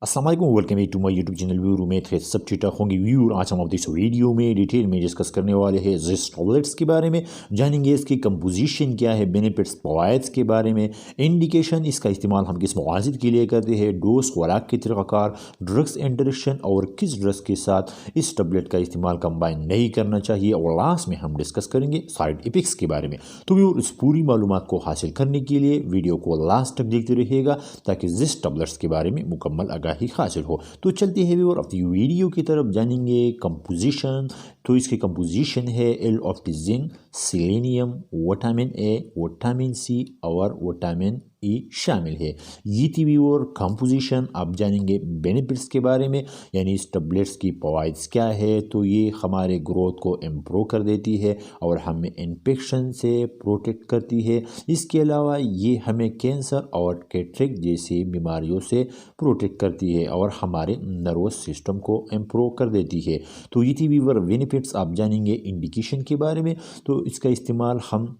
अस्सलाम वालेकुम, welcome back to my YouTube channel. Viewer, उम्मीद है सब ठीक ठाक होंगे। व्यूअर, आज हम इस वीडियो में डिटेल में डिस्कस करने वाले हैं ज़िस्ट टैबलेट्स के बारे में। जानेंगे इसकी कंपोजिशन क्या है, बेनिफिट्स फ़वाइद के बारे में, इंडिकेशन, इसका इस्तेमाल हम किस मक़ासद के लिए करते हैं, डोज, खुराक के तरीक़ाकार, ड्रग्स इंटरेक्शन और किस ड्रग्स के साथ इस टैबलेट का इस्तेमाल कंबाइन नहीं करना चाहिए, और लास्ट में हम डिस्कस करेंगे साइड इफ़ेक्ट्स के बारे में। तो व्यूअर, इस पूरी मालूमात को हासिल करने के लिए वीडियो को लास्ट तक देखते रहिएगा ताकि ज़िस्ट टैबलेट्स के बारे में मुकम्मल ही हासिल हो। तो चलते हैं व्यूअर अपनी वीडियो की तरफ। जानेंगे कंपोजिशन। तो इसकी कंपोजिशन है L-ऑक्टेजिन, selenium, vitamin A, vitamin C और विटामिन ई शामिल है। ये थी व्यूअर कंपोजिशन। आप जानेंगे बेनिफिट्स के बारे में, यानी इस टैबलेट्स की फ़वाइद क्या है। तो ये हमारे ग्रोथ को इम्प्रूव कर देती है और हमें इन्फेक्शन से प्रोटेक्ट करती है। इसके अलावा ये हमें कैंसर और कैटरेक्ट जैसी बीमारियों से प्रोटेक्ट करती है और हमारे नर्वस सिस्टम को इम्प्रूव कर देती है। तो ये थी व्यूअर बेनिफिट्स। आप जानेंगे इंडिकेशन के बारे में। तो इसका इस्तेमाल हम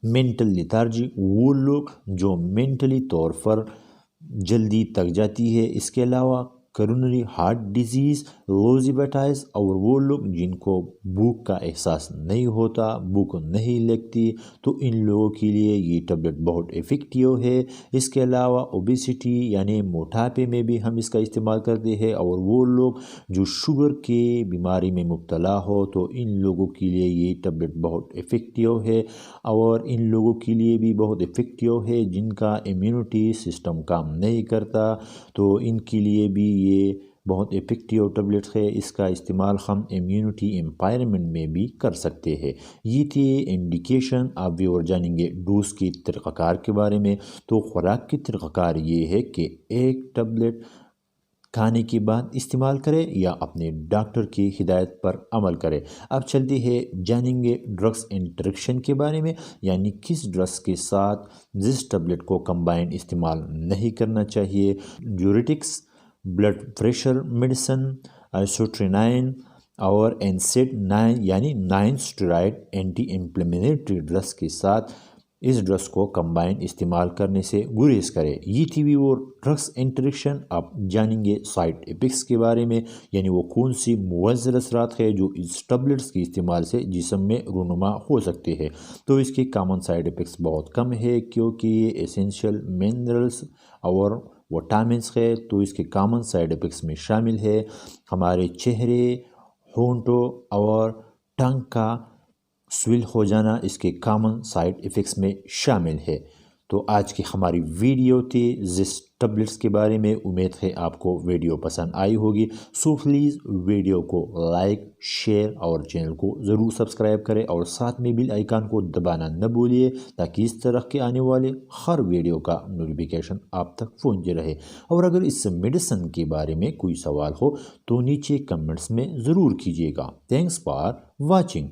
मेंटल लेथार्जी, वो लोग जो मेंटली तौर पर जल्दी थक जाती है, इसके अलावा करोनरी हार्ट डिजीज़, लोजिबेटाइस, और वो लोग जिनको भूख का एहसास नहीं होता, भूख नहीं लगती, तो इन लोगों के लिए ये टैबलेट बहुत इफ़ेक्टिव है। इसके अलावा ओबेसिटी यानी मोटापे में भी हम इसका इस्तेमाल करते हैं, और वो लोग जो शुगर के बीमारी में मुब्तला हो, तो इन लोगों के लिए ये टैबलेट बहुत इफ़ेक्टिव है। और इन लोगों के लिए भी बहुत इफ़ेक्टिव है जिनका इम्यूनिटी सिस्टम काम नहीं करता, तो इनके लिए भी ये बहुत इफ़ेक्टिव टैबलेट्स है। इसका इस्तेमाल हम इम्यूनिटी एम्पायरमेंट में भी कर सकते हैं। ये थी इंडिकेशन। आप भी और जानेंगे डोज की तरीक़ाकार के बारे में। तो खुराक की तरीक़ाकार ये है कि एक टैबलेट खाने के बाद इस्तेमाल करें या अपने डॉक्टर की हिदायत पर अमल करें। अब चलते हैं जानेंगे ड्रग्स इंटरेक्शन के बारे में, यानी किस ड्रग्स के साथ जिस टैबलेट को कंबाइन इस्तेमाल नहीं करना चाहिए। ड्यूरेटिक्स, ब्लड प्रेशर मेडिसिन, आइसोट्रेनाइन और एनसेड 9 यानी 9 स्टेरॉयड एंटी इंफ्लेमेटरी ड्रग्स के साथ इस ड्रग्स को कंबाइन इस्तेमाल करने से गुरेज करें। ये थी भी वो ड्रग्स इंटरेक्शन। आप जानेंगे साइड इफ़ेक्ट्स के बारे में, यानी वो कौन सी मुअज़्ज़र असरात है जो इस टैबलेट्स के इस्तेमाल से जिस्म में रूनुमा हो सकते हैं। तो इसके कॉमन साइड इफ़ेक्ट्स बहुत कम है क्योंकि ये एसेंशियल मिनरल्स और विटामिन्स है। तो इसके कॉमन साइड इफ़ेक्ट्स में शामिल है हमारे चेहरे, होंठों और टंग का स्विल हो जाना, इसके कॉमन साइड इफ़ेक्ट्स में शामिल है। तो आज की हमारी वीडियो थी ज़िस्ट टैबलेट्स के बारे में। उम्मीद है आपको वीडियो पसंद आई होगी। सो प्लीज़ वीडियो को लाइक, शेयर और चैनल को ज़रूर सब्सक्राइब करें, और साथ में बेल आइकन को दबाना न भूलिए ताकि इस तरह के आने वाले हर वीडियो का नोटिफिकेशन आप तक पहुँच रहे। और अगर इस मेडिसिन के बारे में कोई सवाल हो तो नीचे कमेंट्स में ज़रूर कीजिएगा। Thanks for watching.